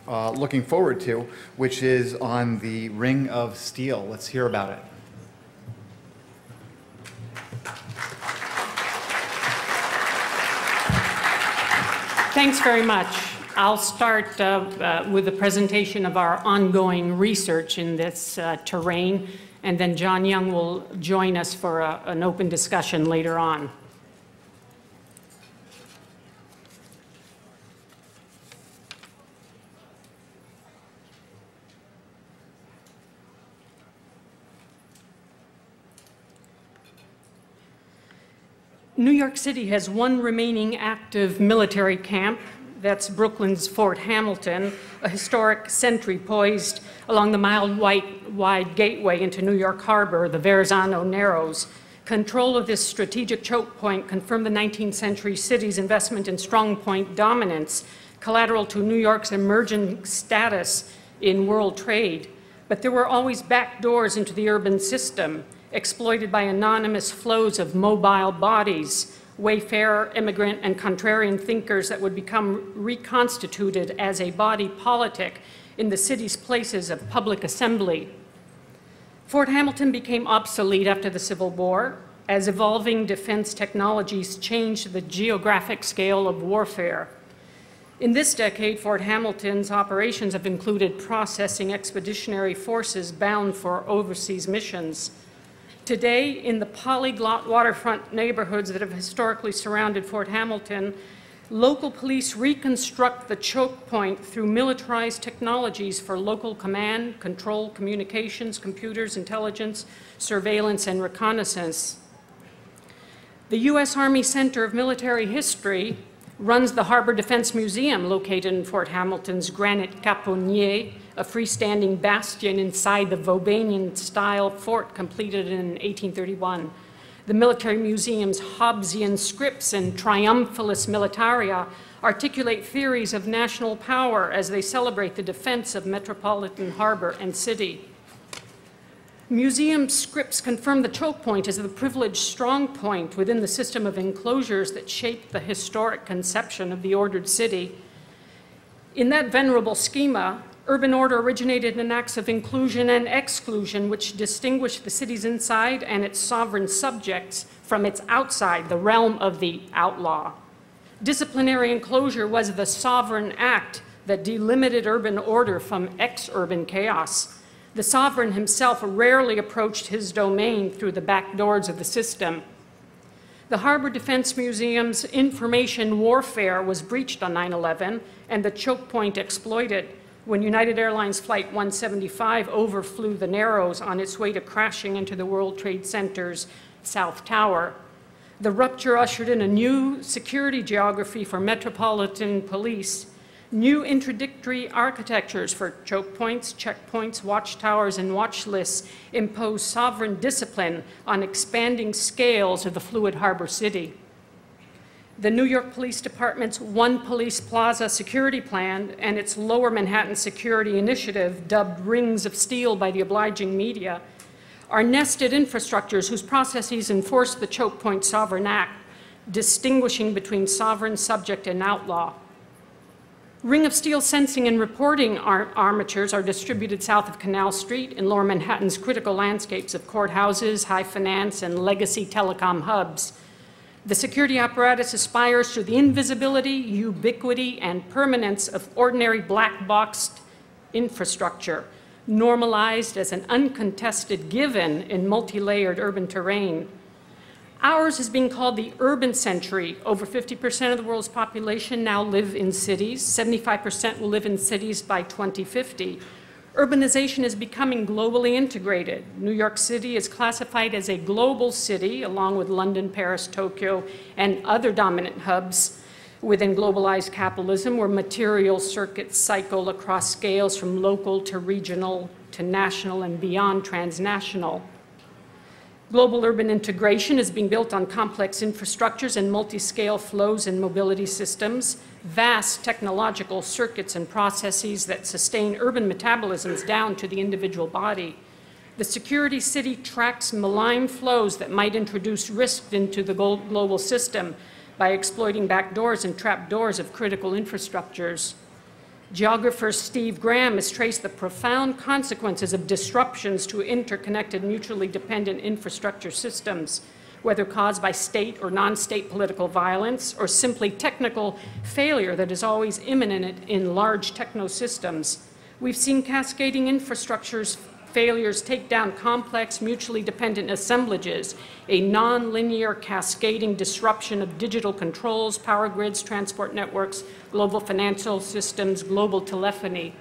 looking forward to, which is on the Ring of Steel. Let's hear about it. Thanks very much. I'll start with a presentation of our ongoing research in this terrain, and then John Young will join us for an open discussion later on. New York City has one remaining active military camp. That's Brooklyn's Fort Hamilton, a historic sentry poised along the mile-wide gateway into New York Harbor, the Verrazano Narrows. Control of this strategic choke point confirmed the 19th century city's investment in strong point dominance, collateral to New York's emerging status in world trade. But there were always back doors into the urban system, exploited by anonymous flows of mobile bodies, wayfarer, immigrant, and contrarian thinkers that would become reconstituted as a body politic in the city's places of public assembly. Fort Hamilton became obsolete after the Civil War, as evolving defense technologies changed the geographic scale of warfare. In this decade, Fort Hamilton's operations have included processing expeditionary forces bound for overseas missions. Today, in the polyglot waterfront neighborhoods that have historically surrounded Fort Hamilton, local police reconstruct the choke point through militarized technologies for local command, control, communications, computers, intelligence, surveillance, and reconnaissance. The U.S. Army Center of Military History runs the Harbor Defense Museum located in Fort Hamilton's granite caponnier, a freestanding bastion inside the Vauban-style fort completed in 1831. The military museum's Hobbesian scripts and Triumphalis Militaria articulate theories of national power as they celebrate the defense of metropolitan harbor and city. Museum scripts confirm the choke point as the privileged strong point within the system of enclosures that shaped the historic conception of the ordered city. In that venerable schema, urban order originated in acts of inclusion and exclusion which distinguished the city's inside and its sovereign subjects from its outside, the realm of the outlaw. Disciplinary enclosure was the sovereign act that delimited urban order from ex-urban chaos. The sovereign himself rarely approached his domain through the back doors of the system. The Harbor Defense Museum's information warfare was breached on 9/11 and the choke point exploited when United Airlines Flight 175 overflew the Narrows on its way to crashing into the World Trade Center's South Tower. The rupture ushered in a new security geography for metropolitan police, new introductory architectures for choke points, checkpoints, watchtowers, and watch lists imposed sovereign discipline on expanding scales of the fluid harbor city. The New York Police Department's One Police Plaza security plan and its Lower Manhattan Security Initiative, dubbed Rings of Steel by the obliging media, are nested infrastructures whose processes enforce the choke point sovereign act, distinguishing between sovereign, subject, and outlaw. Ring of Steel sensing and reporting armatures are distributed south of Canal Street in Lower Manhattan's critical landscapes of courthouses, high finance, and legacy telecom hubs. The security apparatus aspires to the invisibility, ubiquity, and permanence of ordinary black-boxed infrastructure, normalized as an uncontested given in multi-layered urban terrain. Ours is being called the urban century. Over 50% of the world's population now live in cities. 75% will live in cities by 2050. Urbanization is becoming globally integrated. New York City is classified as a global city, along with London, Paris, Tokyo, and other dominant hubs within globalized capitalism, where material circuits cycle across scales from local to regional to national and beyond transnational. Global urban integration is being built on complex infrastructures and multi-scale flows and mobility systems, vast technological circuits and processes that sustain urban metabolisms down to the individual body. The security city tracks malign flows that might introduce risk into the global system by exploiting backdoors and trapdoors of critical infrastructures. Geographer Steve Graham has traced the profound consequences of disruptions to interconnected, mutually dependent infrastructure systems, whether caused by state or non-state political violence or simply technical failure that is always imminent in large technosystems. We've seen cascading infrastructures failures take down complex, mutually dependent assemblages, a non-linear cascading disruption of digital controls, power grids, transport networks, global financial systems, global telephony.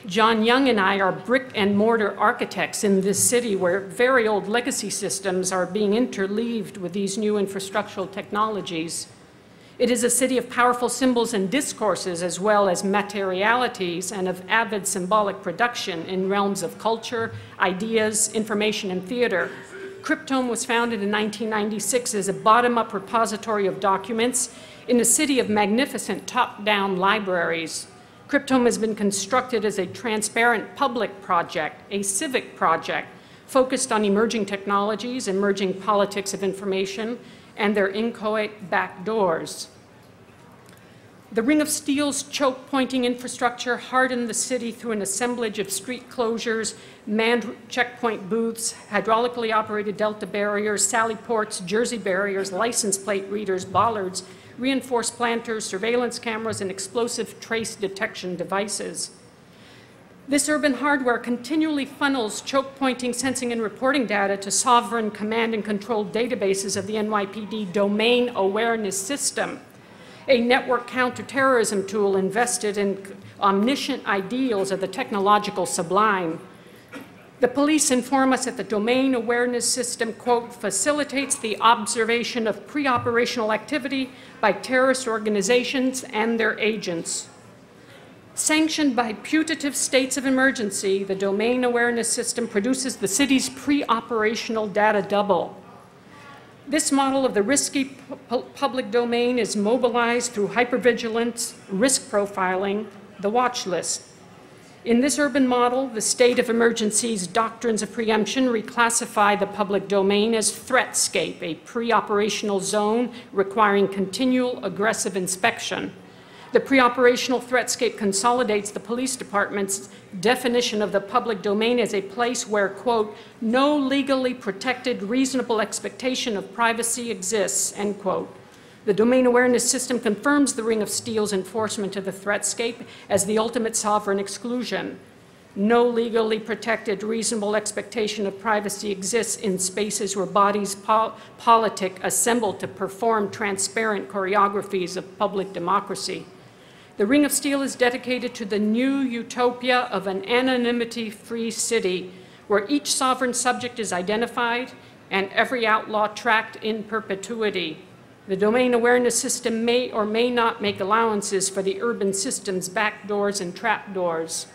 John Young and I are brick and mortar architects in this city where very old legacy systems are being interleaved with these new infrastructural technologies. It is a city of powerful symbols and discourses as well as materialities and of avid symbolic production in realms of culture, ideas, information, and theater. Cryptome was founded in 1996 as a bottom-up repository of documents in a city of magnificent top-down libraries. Cryptome has been constructed as a transparent public project, a civic project, focused on emerging technologies, emerging politics of information, and their inchoate backdoors. The Ring of Steel's choke-pointing infrastructure hardened the city through an assemblage of street closures, manned checkpoint booths, hydraulically operated delta barriers, sally ports, jersey barriers, license plate readers, bollards, reinforced planters, surveillance cameras, and explosive trace detection devices. This urban hardware continually funnels choke-pointing, sensing, and reporting data to sovereign command and control databases of the NYPD Domain Awareness System, a network counterterrorism tool invested in omniscient ideals of the technological sublime. The police inform us that the Domain Awareness System, quote, facilitates the observation of pre-operational activity by terrorist organizations and their agents. Sanctioned by putative states of emergency, the Domain Awareness System produces the city's pre-operational data double. This model of the risky public domain is mobilized through hypervigilance, risk profiling, the watch list. In this urban model, the state of emergency's doctrines of preemption reclassify the public domain as threatscape, a pre-operational zone requiring continual aggressive inspection. The pre-operational threatscape consolidates the police department's definition of the public domain as a place where, quote, no legally protected reasonable expectation of privacy exists, end quote. The Domain Awareness System confirms the Ring of Steel's enforcement of the threatscape as the ultimate sovereign exclusion. No legally protected reasonable expectation of privacy exists in spaces where bodies politic assemble to perform transparent choreographies of public democracy. The Ring of Steel is dedicated to the new utopia of an anonymity-free city where each sovereign subject is identified and every outlaw tracked in perpetuity. The Domain Awareness System may or may not make allowances for the urban system's backdoors and trapdoors.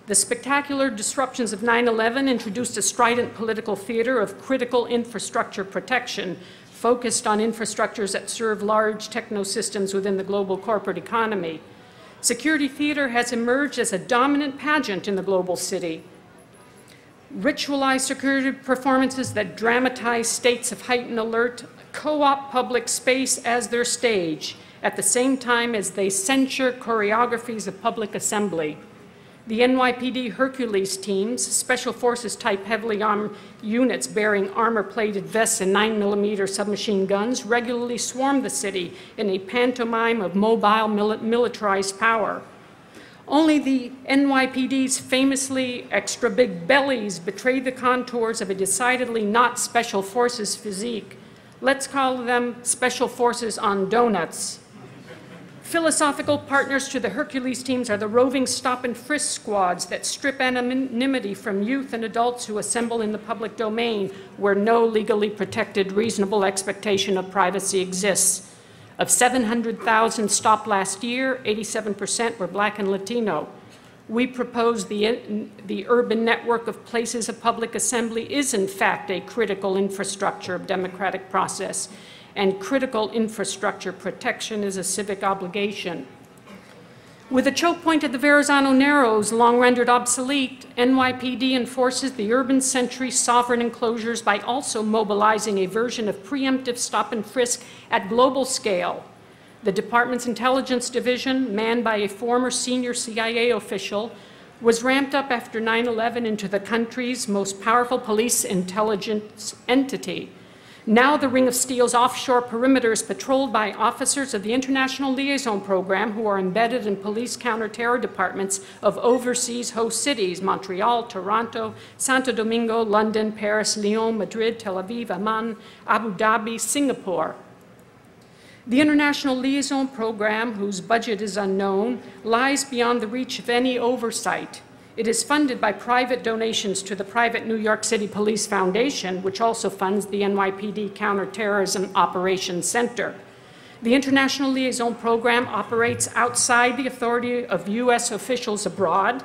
The spectacular disruptions of 9/11 introduced a strident political theater of critical infrastructure protection, focused on infrastructures that serve large technosystems within the global corporate economy. Security theater has emerged as a dominant pageant in the global city. Ritualized security performances that dramatize states of heightened alert co-opt public space as their stage, at the same time as they censure choreographies of public assembly. The NYPD Hercules teams, special forces type heavily armed units bearing armor-plated vests and 9mm submachine guns, regularly swarm the city in a pantomime of mobile militarized power. Only the NYPD's famously extra big bellies betray the contours of a decidedly not special forces physique. Let's call them special forces on donuts. Philosophical partners to the Hercules teams are the roving stop and frisk squads that strip anonymity from youth and adults who assemble in the public domain where no legally protected reasonable expectation of privacy exists. Of 700,000 stopped last year, 87% were Black and Latino. We propose the urban network of places of public assembly is in fact a critical infrastructure of democratic process, and critical infrastructure protection is a civic obligation. With the choke point at the Verrazano Narrows long rendered obsolete, NYPD enforces the urban century sovereign enclosures by also mobilizing a version of preemptive stop and frisk at global scale. The department's intelligence division, manned by a former senior CIA official, was ramped up after 9/11 into the country's most powerful police intelligence entity. Now the Ring of Steel's offshore perimeter is patrolled by officers of the International Liaison Program who are embedded in police counterterror departments of overseas host cities, Montreal, Toronto, Santo Domingo, London, Paris, Lyon, Madrid, Tel Aviv, Amman, Abu Dhabi, Singapore. The International Liaison Program, whose budget is unknown, lies beyond the reach of any oversight. It is funded by private donations to the private New York City Police Foundation, which also funds the NYPD Counterterrorism Operations Center. The International Liaison Program operates outside the authority of U.S. officials abroad,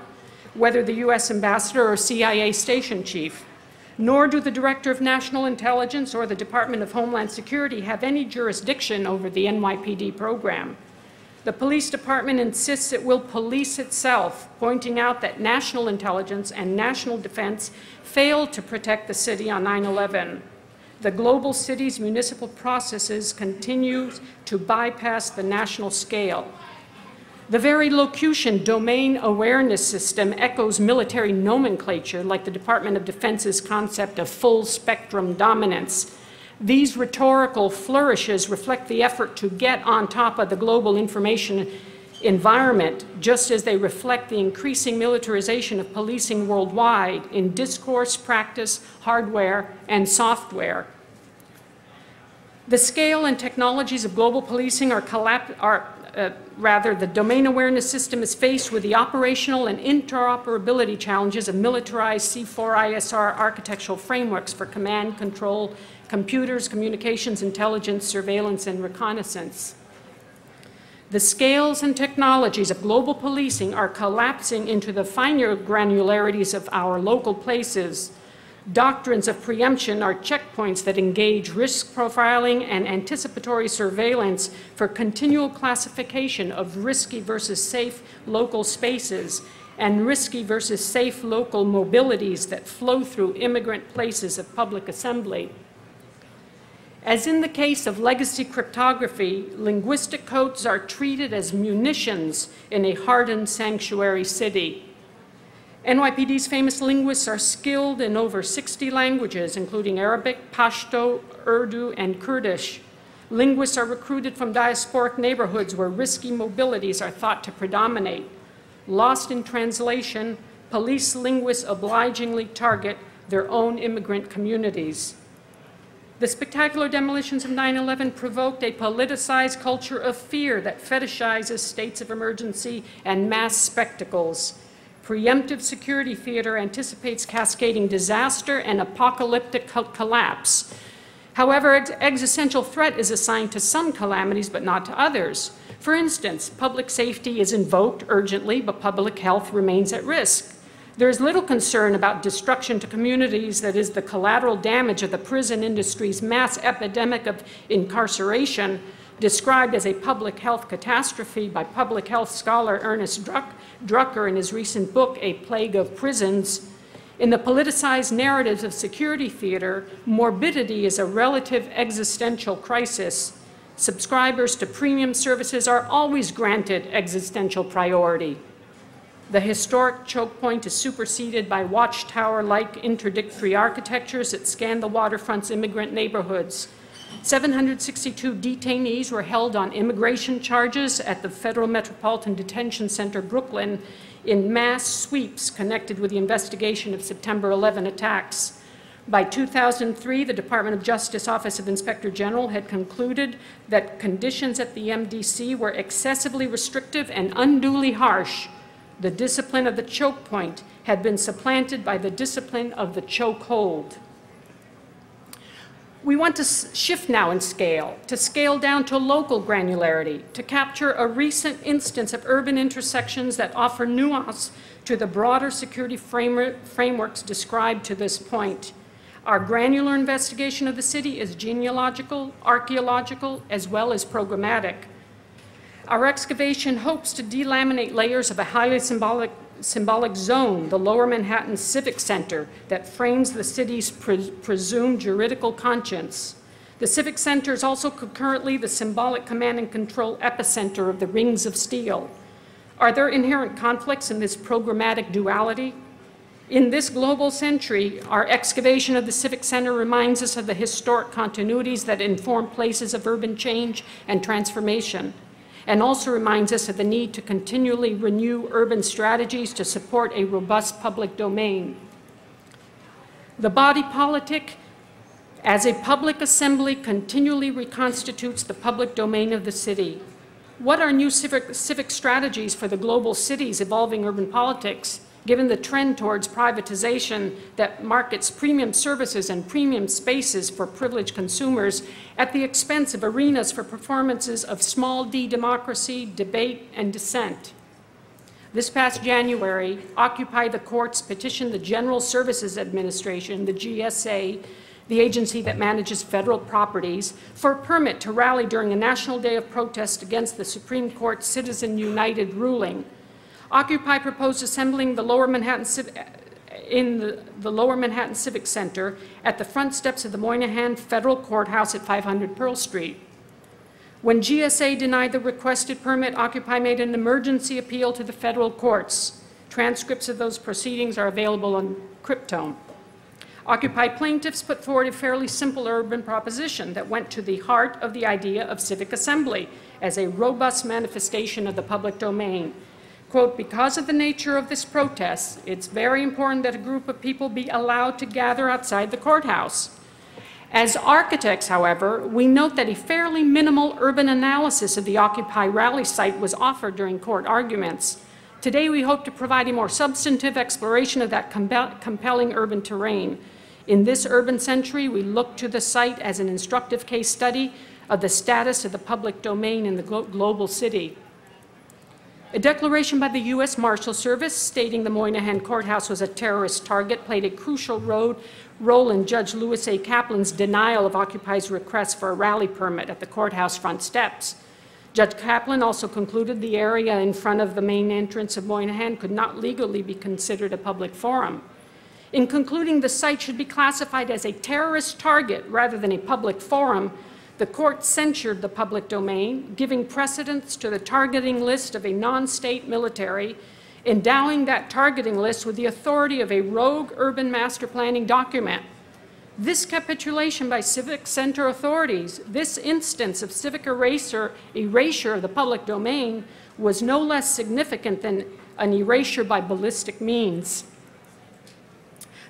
whether the U.S. ambassador or CIA station chief. Nor do the Director of National Intelligence or the Department of Homeland Security have any jurisdiction over the NYPD program. The police department insists it will police itself, pointing out that national intelligence and national defense failed to protect the city on 9/11. The global city's municipal processes continue to bypass the national scale. The very locution domain awareness system echoes military nomenclature like the Department of Defense's concept of full spectrum dominance. These rhetorical flourishes reflect the effort to get on top of the global information environment, just as they reflect the increasing militarization of policing worldwide in discourse, practice, hardware, and software. The scale and technologies of global policing the domain awareness system is faced with the operational and interoperability challenges of militarized C4ISR architectural frameworks for command, control, computers, communications, intelligence, surveillance, and reconnaissance. The scales and technologies of global policing are collapsing into the finer granularities of our local places. Doctrines of preemption are checkpoints that engage risk profiling and anticipatory surveillance for continual classification of risky versus safe local spaces and risky versus safe local mobilities that flow through immigrant places of public assembly. As in the case of legacy cryptography, linguistic codes are treated as munitions in a hardened sanctuary city. NYPD's famous linguists are skilled in over 60 languages, including Arabic, Pashto, Urdu, and Kurdish. Linguists are recruited from diasporic neighborhoods where risky mobilities are thought to predominate. Lost in translation, police linguists obligingly target their own immigrant communities. The spectacular demolitions of 9/11 provoked a politicized culture of fear that fetishizes states of emergency and mass spectacles. Preemptive security theater anticipates cascading disaster and apocalyptic collapse. However, existential threat is assigned to some calamities but not to others. For instance, public safety is invoked urgently, but public health remains at risk. There is little concern about destruction to communities that is the collateral damage of the prison industry's mass epidemic of incarceration, described as a public health catastrophe by public health scholar Ernest Drucker in his recent book, A Plague of Prisons. In the politicized narratives of security theater, morbidity is a relative existential crisis. Subscribers to premium services are always granted existential priority. The historic choke point is superseded by watchtower-like interdictory architectures that scan the waterfront's immigrant neighborhoods. 762 detainees were held on immigration charges at the Federal Metropolitan Detention Center, Brooklyn, in mass sweeps connected with the investigation of September 11 attacks. By 2003, the Department of Justice Office of Inspector General had concluded that conditions at the MDC were excessively restrictive and unduly harsh. The discipline of the choke point had been supplanted by the discipline of the chokehold. We want to shift now in scale, to scale down to local granularity, to capture a recent instance of urban intersections that offer nuance to the broader security frameworks described to this point. Our granular investigation of the city is genealogical, archaeological, as well as programmatic. Our excavation hopes to delaminate layers of a highly symbolic zone, the Lower Manhattan Civic Center, that frames the city's presumed juridical conscience. The Civic Center is also concurrently the symbolic command and control epicenter of the rings of steel. Are there inherent conflicts in this programmatic duality? In this global century, our excavation of the Civic Center reminds us of the historic continuities that inform places of urban change and transformation, and also reminds us of the need to continually renew urban strategies to support a robust public domain. The body politic, as a public assembly, continually reconstitutes the public domain of the city. What are new civic strategies for the global city's evolving urban politics, given the trend towards privatization that markets premium services and premium spaces for privileged consumers at the expense of arenas for performances of small d democracy, debate, and dissent? This past January, Occupy the Courts petitioned the General Services Administration, the GSA, the agency that manages federal properties, for a permit to rally during a national day of protest against the Supreme Court Citizen United ruling. Occupy proposed assembling the Lower Manhattan the Lower Manhattan Civic Center at the front steps of the Moynihan Federal Courthouse at 500 Pearl Street. When GSA denied the requested permit, Occupy made an emergency appeal to the federal courts. Transcripts of those proceedings are available on Cryptome. Occupy plaintiffs put forward a fairly simple urban proposition that went to the heart of the idea of civic assembly as a robust manifestation of the public domain. Quote, because of the nature of this protest, it's very important that a group of people be allowed to gather outside the courthouse. As architects, however, we note that a fairly minimal urban analysis of the Occupy rally site was offered during court arguments. Today, we hope to provide a more substantive exploration of that compelling urban terrain. In this urban century, we look to the site as an instructive case study of the status of the public domain in the global city. A declaration by the U.S. Marshal Service stating the Moynihan Courthouse was a terrorist target played a crucial role in Judge Louis A. Kaplan's denial of Occupy's request for a rally permit at the courthouse front steps. Judge Kaplan also concluded the area in front of the main entrance of Moynihan could not legally be considered a public forum. In concluding the site should be classified as a terrorist target rather than a public forum, the court censured the public domain, giving precedence to the targeting list of a non-state military, endowing that targeting list with the authority of a rogue urban master planning document. This capitulation by Civic Center authorities, this instance of civic erasure of the public domain, was no less significant than an erasure by ballistic means.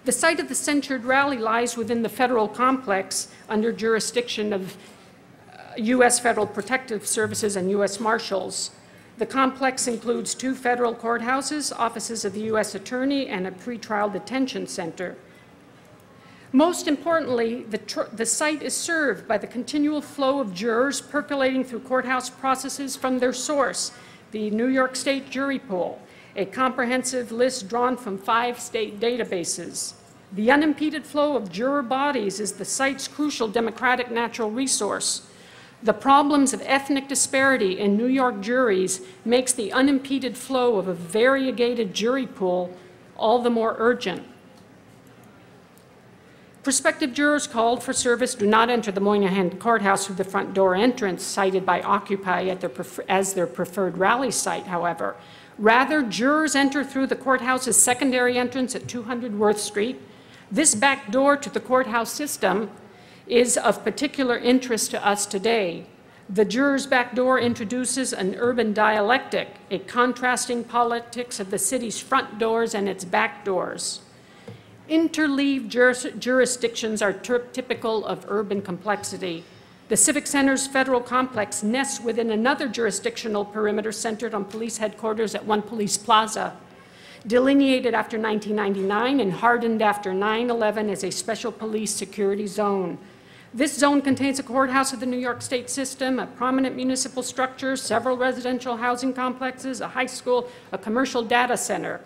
The site of the censured rally lies within the federal complex under jurisdiction of U.S. Federal Protective Services and U.S. Marshals. The complex includes 2 federal courthouses, offices of the U.S. Attorney, and a pretrial detention center. Most importantly, the site is served by the continual flow of jurors percolating through courthouse processes from their source, the New York State jury pool, a comprehensive list drawn from 5 state databases. The unimpeded flow of juror bodies is the site's crucial democratic natural resource. The problems of ethnic disparity in New York juries makes the unimpeded flow of a variegated jury pool all the more urgent. Prospective jurors called for service do not enter the Moynihan Courthouse through the front door entrance cited by Occupy as their preferred rally site, however. Rather, jurors enter through the courthouse's secondary entrance at 200 Worth Street. This back door to the courthouse system is of particular interest to us today. The jurors' back door introduces an urban dialectic, a contrasting politics of the city's front doors and its back doors. Interleaved jurisdictions are typical of urban complexity. The Civic Center's federal complex nests within another jurisdictional perimeter centered on police headquarters at One Police Plaza, delineated after 1999 and hardened after 9/11 as a special police security zone. This zone contains a courthouse of the New York State system, a prominent municipal structure, several residential housing complexes, a high school, a commercial data center.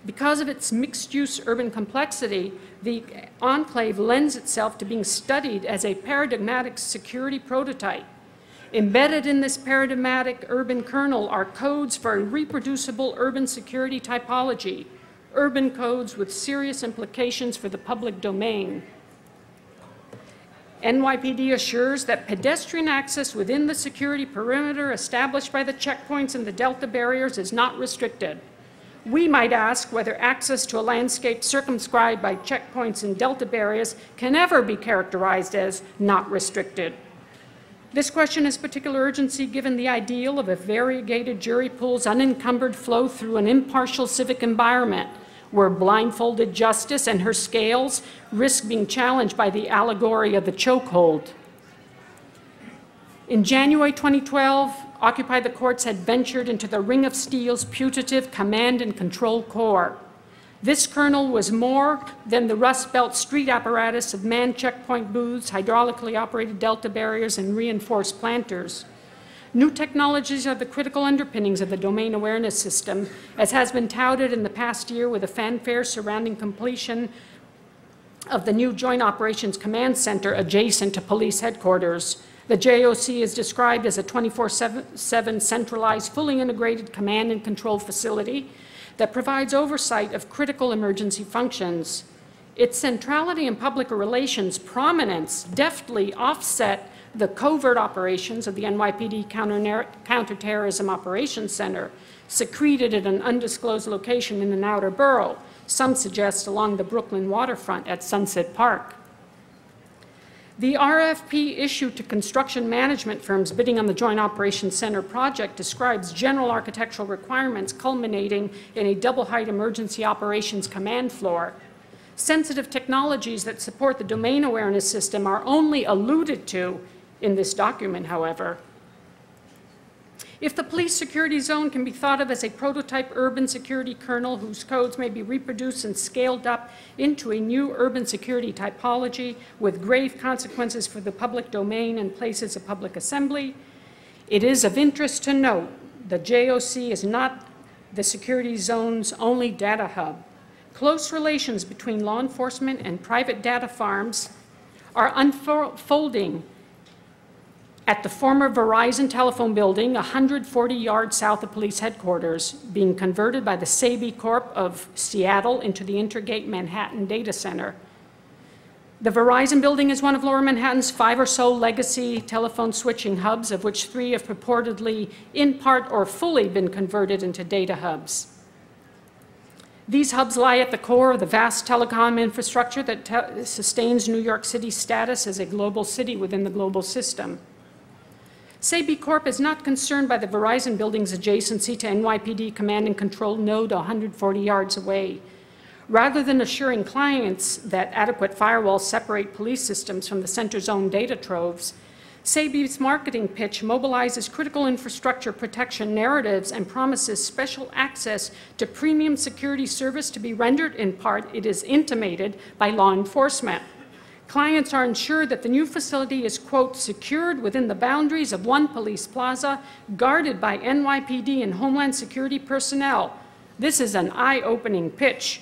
Because of its mixed-use urban complexity, the enclave lends itself to being studied as a paradigmatic security prototype. Embedded in this paradigmatic urban kernel are codes for a reproducible urban security typology, urban codes with serious implications for the public domain. NYPD assures that pedestrian access within the security perimeter established by the checkpoints and the Delta barriers is not restricted. We might ask whether access to a landscape circumscribed by checkpoints and Delta barriers can ever be characterized as not restricted. This question has particular urgency given the ideal of a variegated jury pool's unencumbered flow through an impartial civic environment, where blindfolded justice and her scales risk being challenged by the allegory of the chokehold. In January 2012, Occupy the Courts had ventured into the Ring of Steel's putative command and control core. This kernel was more than the Rust Belt street apparatus of manned checkpoint booths, hydraulically operated Delta barriers, and reinforced planters. New technologies are the critical underpinnings of the domain awareness system, as has been touted in the past year with a fanfare surrounding completion of the new Joint Operations Command Center adjacent to police headquarters. The JOC is described as a 24/7 centralized, fully integrated command and control facility that provides oversight of critical emergency functions. Its centrality and public relations prominence deftly offset the covert operations of the NYPD Counterterrorism Operations Center, secreted at an undisclosed location in an outer borough, some suggest along the Brooklyn waterfront at Sunset Park. The RFP issued to construction management firms bidding on the Joint Operations Center project describes general architectural requirements culminating in a double-height emergency operations command floor. Sensitive technologies that support the domain awareness system are only alluded to in this document, however. If the police security zone can be thought of as a prototype urban security kernel whose codes may be reproduced and scaled up into a new urban security typology with grave consequences for the public domain and places of public assembly, it is of interest to note the JOC is not the security zone's only data hub. Close relations between law enforcement and private data farms are unfolding at the former Verizon telephone building, 140 yards south of police headquarters, being converted by the Civic Corp of Seattle into the Intergate Manhattan Data Center. The Verizon building is one of Lower Manhattan's 5 or so legacy telephone switching hubs, of which 3 have purportedly, in part or fully, been converted into data hubs. These hubs lie at the core of the vast telecom infrastructure that sustains New York City's status as a global city within the global system. Civic Corp is not concerned by the Verizon building's adjacency to NYPD command and control node 140 yards away. Rather than assuring clients that adequate firewalls separate police systems from the center's own data troves, Civic's marketing pitch mobilizes critical infrastructure protection narratives and promises special access to premium security service to be rendered, in part, it is intimated, by law enforcement. Clients are ensured that the new facility is, quote, secured within the boundaries of one police plaza, guarded by NYPD and Homeland Security personnel. This is an eye-opening pitch.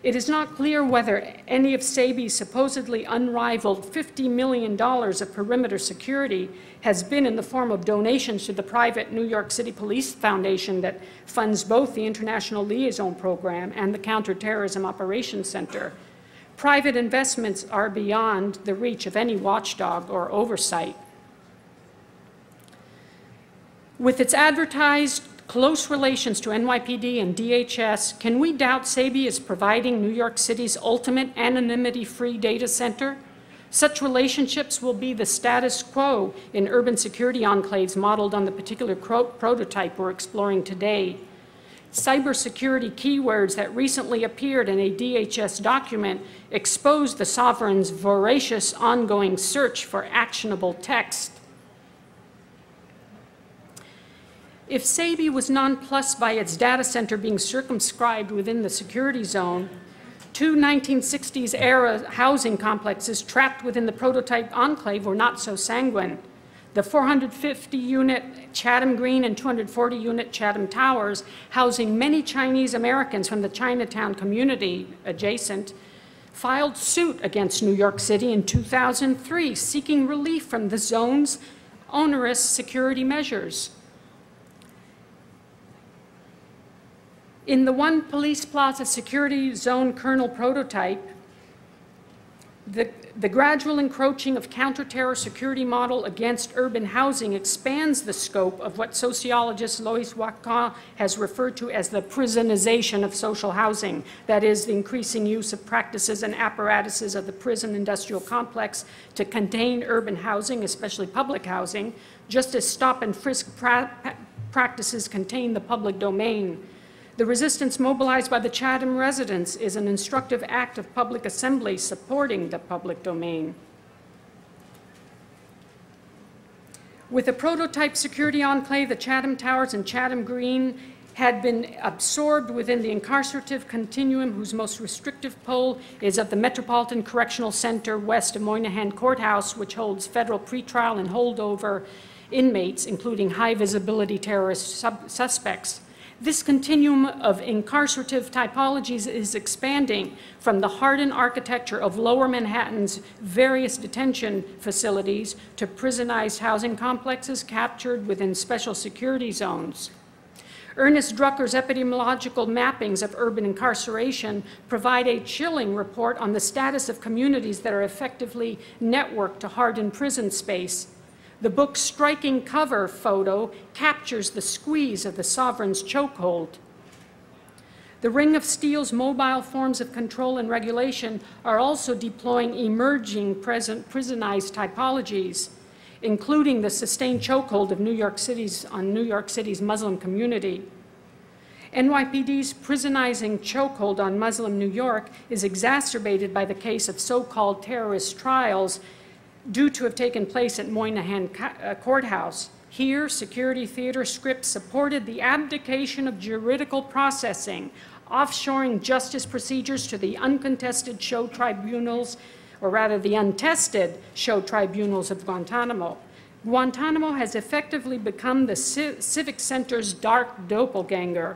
It is not clear whether any of Civic's supposedly unrivaled $50 million of perimeter security has been in the form of donations to the private New York City Police Foundation that funds both the International Liaison Program and the Counterterrorism Operations Center. Private investments are beyond the reach of any watchdog or oversight. With its advertised close relations to NYPD and DHS, can we doubt Civic is providing New York City's ultimate anonymity-free data center? Such relationships will be the status quo in urban security enclaves modeled on the particular prototype we're exploring today. Cybersecurity keywords that recently appeared in a DHS document exposed the sovereign's voracious ongoing search for actionable text. If Civic was nonplussed by its data center being circumscribed within the security zone, 2 1960s-era housing complexes trapped within the prototype enclave were not so sanguine. The 450-unit Chatham Green and 240-unit Chatham Towers, housing many Chinese Americans from the Chinatown community adjacent, filed suit against New York City in 2003, seeking relief from the zone's onerous security measures. In the One Police Plaza security zone kernel prototype, The gradual encroaching of counter-terror security model against urban housing expands the scope of what sociologist Lois Wacan has referred to as the prisonization of social housing. That is, the increasing use of practices and apparatuses of the prison industrial complex to contain urban housing, especially public housing, just as stop and frisk practices contain the public domain. The resistance mobilized by the Chatham residents is an instructive act of public assembly supporting the public domain. With a prototype security enclave, the Chatham Towers and Chatham Green had been absorbed within the incarcerative continuum, whose most restrictive pole is of the Metropolitan Correctional Center west of Moynihan Courthouse, which holds federal pretrial and holdover inmates, including high-visibility terrorist suspects. This continuum of incarcerative typologies is expanding from the hardened architecture of Lower Manhattan's various detention facilities to prisonized housing complexes captured within special security zones. Ernest Drucker's epidemiological mappings of urban incarceration provide a chilling report on the status of communities that are effectively networked to hardened prison space. The book's striking cover photo captures the squeeze of the sovereign's chokehold. The Ring of Steel's mobile forms of control and regulation are also deploying emerging prisonized typologies, including the sustained chokehold of New York City's Muslim community. NYPD's prisonizing chokehold on Muslim New York is exacerbated by the case of so-called terrorist trials due to have taken place at Moynihan Courthouse. Here, security theater scripts supported the abdication of juridical processing, offshoring justice procedures to the uncontested show tribunals, or rather the untested show tribunals of Guantanamo. Guantanamo has effectively become the Civic Center's dark doppelganger.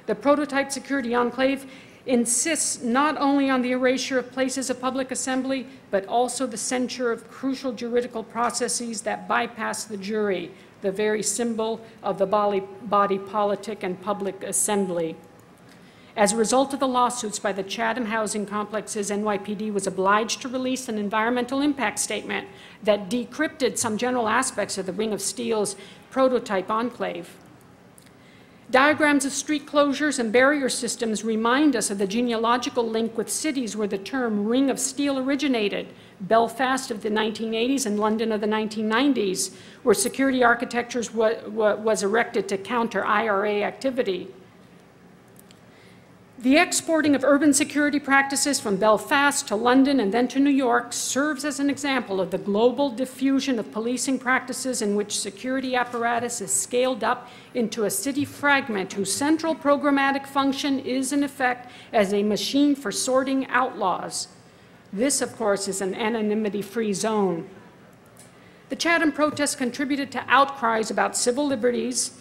The prototype security enclave insists not only on the erasure of places of public assembly, but also the censure of crucial juridical processes that bypass the jury, the very symbol of the body politic and public assembly. As a result of the lawsuits by the Chatham housing complexes, NYPD was obliged to release an environmental impact statement that decrypted some general aspects of the Ring of Steel's prototype enclave. Diagrams of street closures and barrier systems remind us of the genealogical link with cities where the term Ring of Steel originated, Belfast of the 1980s and London of the 1990s, where security architectures was erected to counter IRA activity. The exporting of urban security practices from Belfast to London and then to New York serves as an example of the global diffusion of policing practices in which security apparatus is scaled up into a city fragment whose central programmatic function is, in effect, as a machine for sorting outlaws. This, of course, is an anonymity-free zone. The Chatham protests contributed to outcries about civil liberties,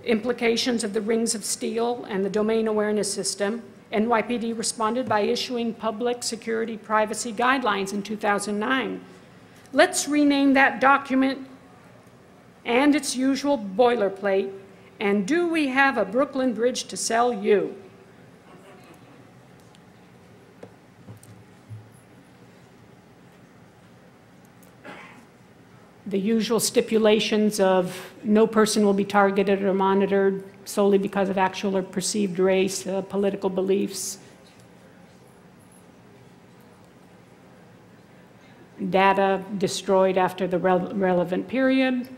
implications of the Rings of Steel and the domain awareness system. NYPD responded by issuing public security privacy guidelines in 2009. Let's rename that document and its usual boilerplate, and do we have a Brooklyn Bridge to sell you? The usual stipulations of no person will be targeted or monitored solely because of actual or perceived race, political beliefs, data destroyed after the relevant period,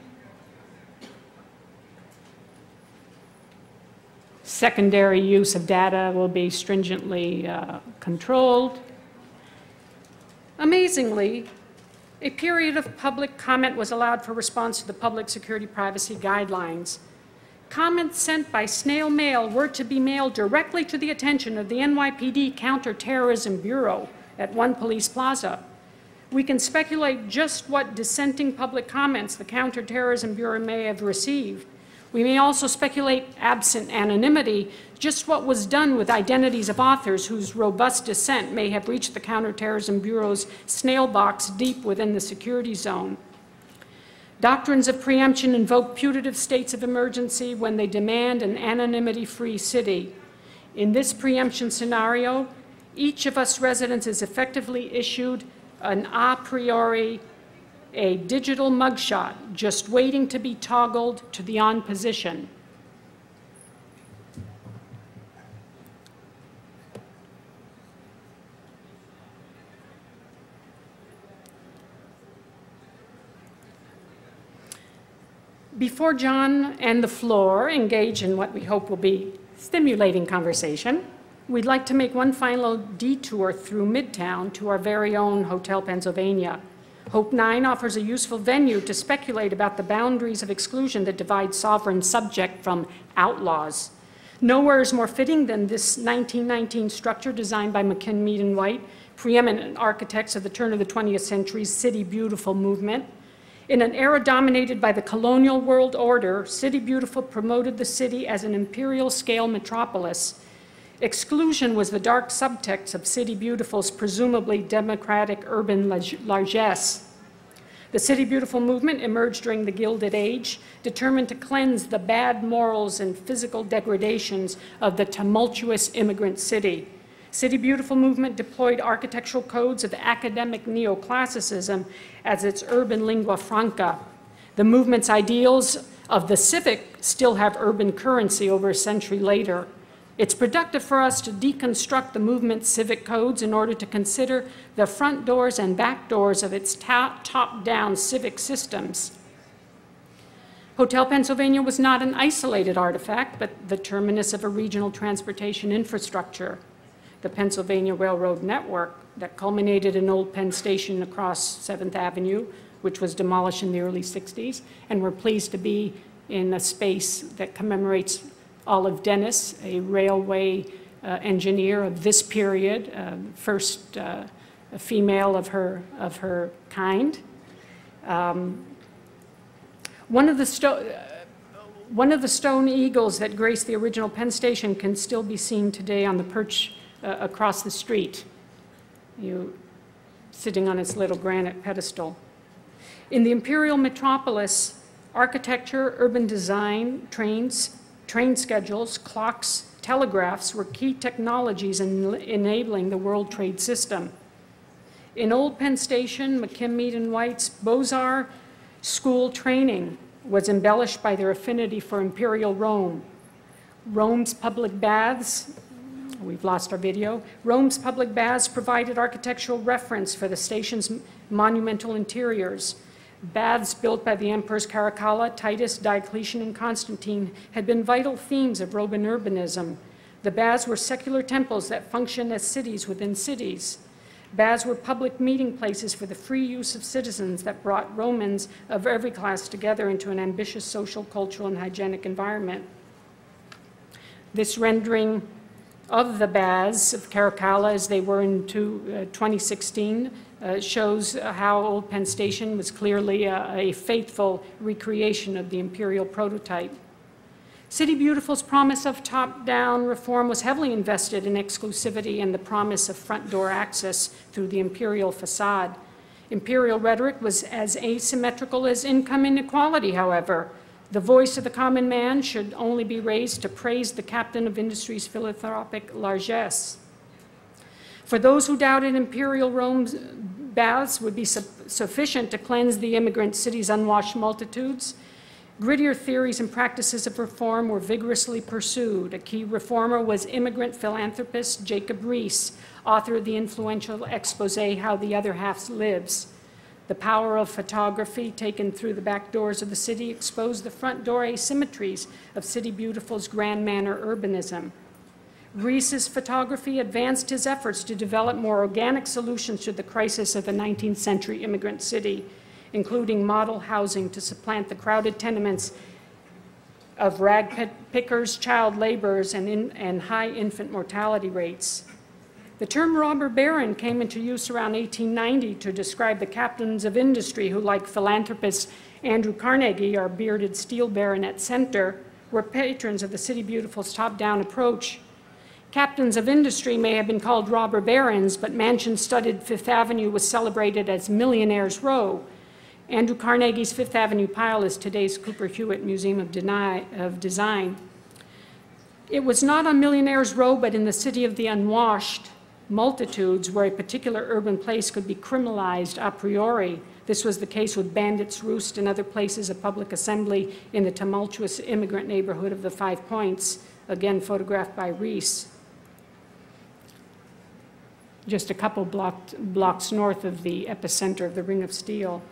secondary use of data will be stringently controlled. Amazingly, a period of public comment was allowed for response to the public security privacy guidelines. Comments sent by snail mail were to be mailed directly to the attention of the NYPD Counterterrorism Bureau at One Police Plaza. We can speculate just what dissenting public comments the Counterterrorism Bureau may have received. We may also speculate, absent anonymity, just what was done with identities of authors whose robust dissent may have reached the Counterterrorism Bureau's snail box deep within the security zone. Doctrines of preemption invoke putative states of emergency when they demand an anonymity-free city. In this preemption scenario, each of us residents is effectively issued an a priori, a digital mugshot just waiting to be toggled to the on position. Before John and the floor engage in what we hope will be stimulating conversation, we'd like to make one final detour through Midtown to our very own Hotel Pennsylvania. Hope 9 offers a useful venue to speculate about the boundaries of exclusion that divide sovereign subject from outlaws. Nowhere is more fitting than this 1919 structure designed by McKim, Mead & White, preeminent architects of the turn of the 20th century's City Beautiful movement. In an era dominated by the colonial world order, City Beautiful promoted the city as an imperial-scale metropolis. Exclusion was the dark subtext of City Beautiful's presumably democratic urban largesse. The City Beautiful movement emerged during the Gilded Age, determined to cleanse the bad morals and physical degradations of the tumultuous immigrant city. City Beautiful movement deployed architectural codes of academic neoclassicism as its urban lingua franca. The movement's ideals of the civic still have urban currency over a century later. It's productive for us to deconstruct the movement's civic codes in order to consider the front doors and back doors of its top-down civic systems. Hotel Pennsylvania was not an isolated artifact, but the terminus of a regional transportation infrastructure. The Pennsylvania Railroad network that culminated in Old Penn Station across 7th Avenue, which was demolished in the early 60s, and we're pleased to be in a space that commemorates Olive Dennis, a railway engineer of this period, first female of her kind. One of the stone eagles that graced the original Penn Station can still be seen today on the perch across the street, sitting on its little granite pedestal. In the imperial metropolis, architecture, urban design, train schedules, clocks, telegraphs were key technologies in enabling the World Trade System. In Old Penn Station, McKim, Mead & White's Beaux-Arts school training was embellished by their affinity for imperial Rome. Rome's public baths, we've lost our video. Rome's public baths provided architectural reference for the station's monumental interiors. Baths built by the emperors Caracalla, Titus, Diocletian, and Constantine had been vital themes of Roman urbanism. The baths were secular temples that functioned as cities within cities. Baths were public meeting places for the free use of citizens that brought Romans of every class together into an ambitious social, cultural, and hygienic environment. This rendering of the baths of Caracalla as they were in 2016 shows how Old Penn Station was clearly a faithful recreation of the imperial prototype. City Beautiful's promise of top-down reform was heavily invested in exclusivity and the promise of front door access through the imperial facade. Imperial rhetoric was as asymmetrical as income inequality, however. The voice of the common man should only be raised to praise the captain of industry's philanthropic largesse. For those who doubted imperial Rome's baths would be sufficient to cleanse the immigrant city's unwashed multitudes, grittier theories and practices of reform were vigorously pursued. A key reformer was immigrant philanthropist Jacob Riis, author of the influential expose, How the Other Half Lives. The power of photography taken through the back doors of the city exposed the front door asymmetries of City Beautiful's grand manner urbanism. Riis's photography advanced his efforts to develop more organic solutions to the crisis of the 19th century immigrant city, including model housing to supplant the crowded tenements of rag pickers, child laborers, and high infant mortality rates. The term robber baron came into use around 1890 to describe the captains of industry who, like philanthropist Andrew Carnegie, our bearded steel baron at center, were patrons of the City Beautiful's top-down approach. Captains of industry may have been called robber barons, but mansion-studded Fifth Avenue was celebrated as Millionaires' Row. Andrew Carnegie's Fifth Avenue pile is today's Cooper Hewitt Museum of Design. It was not on Millionaires' Row, but in the city of the unwashed, multitudes where a particular urban place could be criminalized a priori. This was the case with Bandits Roost and other places of public assembly in the tumultuous immigrant neighborhood of the Five Points, again photographed by Reese. Just a couple blocks north of the epicenter of the Ring of Steel.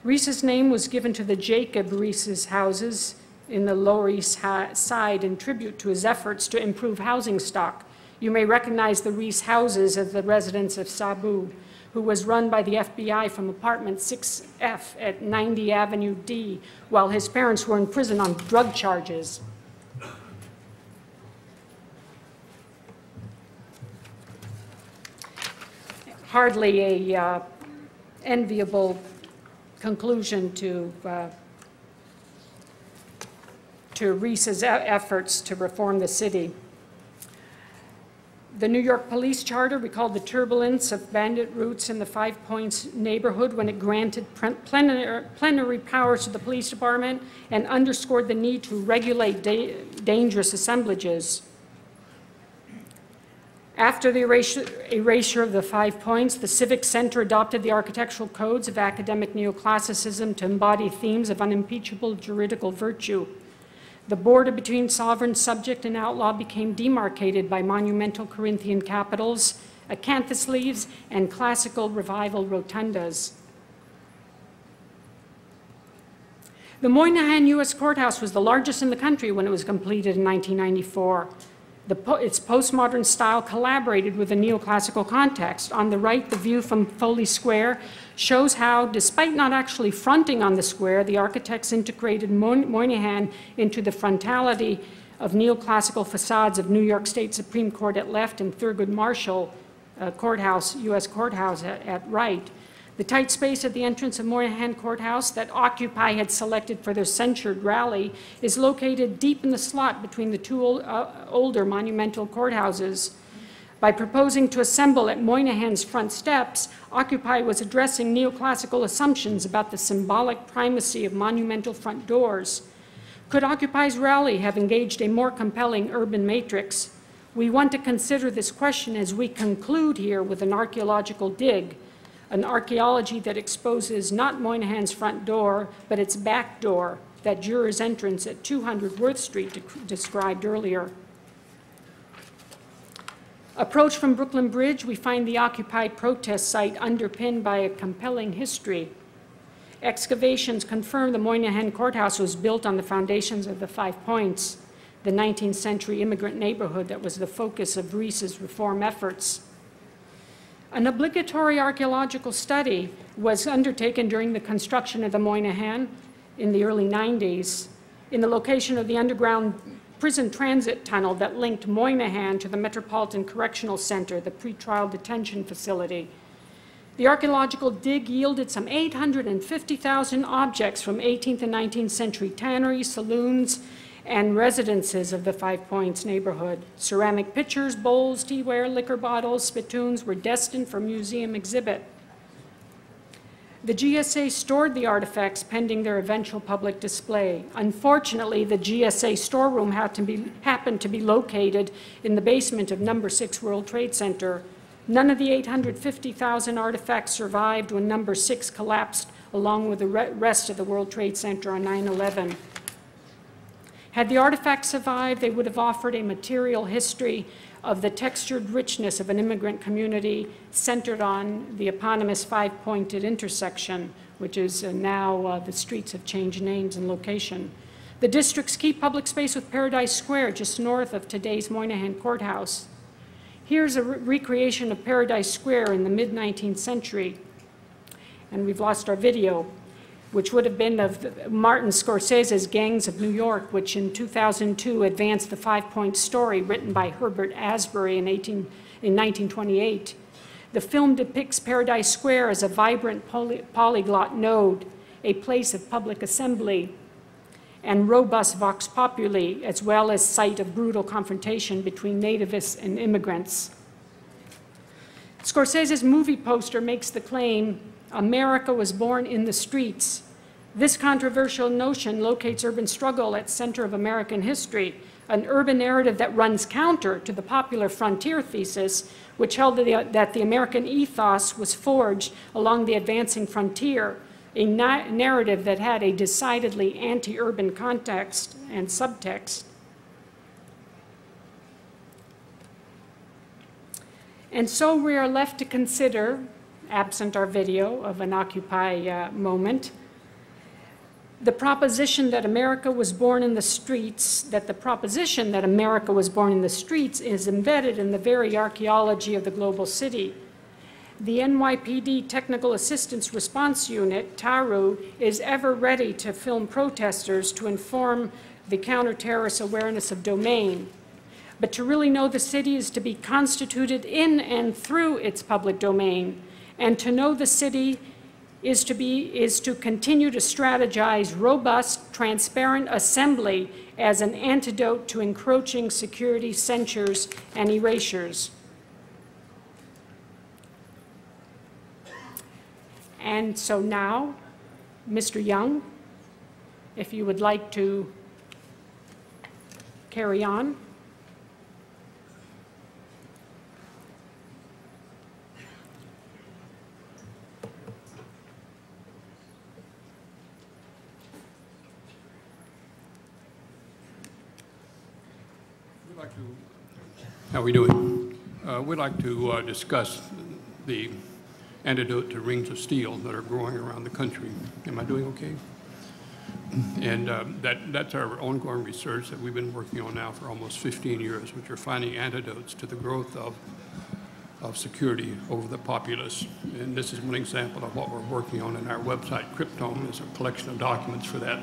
Reese's name was given to the Jacob Reese's houses in the Lower East Side in tribute to his efforts to improve housing stock. You may recognize the Reese houses as the residence of Sabu, who was run by the FBI from apartment 6F at 90 Avenue D, while his parents were in prison on drug charges. Hardly a enviable conclusion to Reese's efforts to reform the city. The New York Police Charter recalled the turbulence of bandit routes in the Five Points neighborhood when it granted plenary powers to the police department and underscored the need to regulate dangerous assemblages. After the erasure of the 5 Points, the Civic Center adopted the architectural codes of academic neoclassicism to embody themes of unimpeachable juridical virtue. The border between sovereign, subject, and outlaw became demarcated by monumental Corinthian capitals, acanthus leaves, and classical revival rotundas. The Moynihan U.S. Courthouse was the largest in the country when it was completed in 1994. Its postmodern style collaborated with a neoclassical context. On the right, the view from Foley Square shows how, despite not actually fronting on the square, the architects integrated Moynihan into the frontality of neoclassical facades of New York State Supreme Court at left and Thurgood Marshall Courthouse, U.S. Courthouse at right. The tight space at the entrance of Moynihan Courthouse that Occupy had selected for their censured rally is located deep in the slot between the two older monumental courthouses. By proposing to assemble at Moynihan's front steps, Occupy was addressing neoclassical assumptions about the symbolic primacy of monumental front doors. Could Occupy's rally have engaged a more compelling urban matrix? We want to consider this question as we conclude here with an archaeological dig, an archaeology that exposes not Moynihan's front door, but its back door, that juror's entrance at 200 Worth Street described earlier. Approach from Brooklyn Bridge, we find the Occupy protest site underpinned by a compelling history. Excavations confirm the Moynihan Courthouse was built on the foundations of the 5 Points, the 19th century immigrant neighborhood that was the focus of Reese's reform efforts. An obligatory archaeological study was undertaken during the construction of the Moynihan in the early 90s in the location of the underground prison transit tunnel that linked Moynihan to the Metropolitan Correctional Center, the pretrial detention facility. The archaeological dig yielded some 850,000 objects from 18th and 19th century tanneries, saloons, and residences of the 5 Points neighborhood. Ceramic pitchers, bowls, teaware, liquor bottles, spittoons were destined for museum exhibit. The GSA stored the artifacts pending their eventual public display. Unfortunately, the GSA storeroom happened to be located in the basement of No. 6 World Trade Center. None of the 850,000 artifacts survived when No. 6 collapsed along with the rest of the World Trade Center on 9/11. Had the artifacts survived, they would have offered a material history of the textured richness of an immigrant community centered on the eponymous 5-pointed intersection, which is now the streets have changed names and location. The district's key public space with Paradise Square just north of today's Moynihan Courthouse. Here's a recreation of Paradise Square in the mid-19th century. And we've lost our video, which would have been of Martin Scorsese's Gangs of New York, which in 2002 advanced the 5-point story written by Herbert Asbury in 1928. The film depicts Paradise Square as a vibrant polyglot node, a place of public assembly, and robust vox populi, as well as site of brutal confrontation between nativists and immigrants. Scorsese's movie poster makes the claim, "America was born in the streets." This controversial notion locates urban struggle at center of American history. an urban narrative that runs counter to the popular frontier thesis, which held that the American ethos was forged along the advancing frontier, a narrative that had a decidedly anti-urban context and subtext. And so we are left to consider, absent our video of an Occupy moment, the proposition that America was born in the streets, that the proposition that America was born in the streets is embedded in the very archaeology of the global city. The NYPD Technical Assistance Response Unit, TARU, is ever ready to film protesters to inform the counter-terrorist awareness of domain. But to really know the city is to be constituted in and through its public domain. And to know the city is to continue to strategize robust, transparent assembly as an antidote to encroaching security censures and erasures. And so now, Mr. Young, if you would like to carry on. How are we doing? We'd like to discuss the antidote to rings of steel that are growing around the country. Am I doing okay? And that's our ongoing research that we've been working on now for almost 15 years, which are finding antidotes to the growth of security over the populace. And this is one example of what we're working on in our website. Cryptome is a collection of documents for that.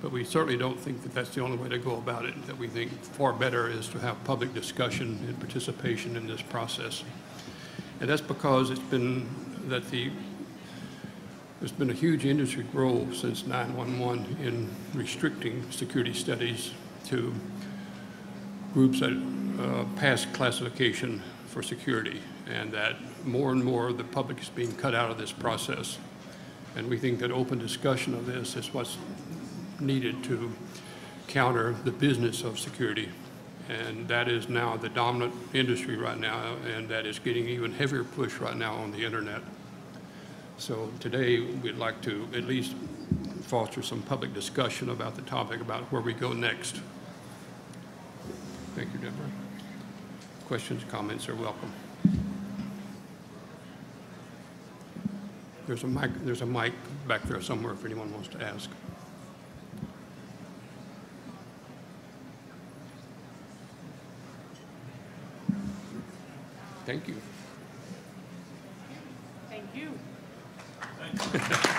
But we certainly don't think that that's the only way to go about it, that we think far better is to have public discussion and participation in this process. And that's because it's been that there's been a huge industry growth since 9/11 in restricting security studies to groups that pass classification for security, and that more and more the public is being cut out of this process. And we think that open discussion of this is what's needed to counter the business of security. And that is now the dominant industry right now, and that is getting even heavier push right now on the internet. So today we'd like to at least foster some public discussion about the topic, about where we go next. Thank you, Deborah. Questions, comments are welcome. There's a mic back there somewhere if anyone wants to ask. Thank you. Thank you. Thank you.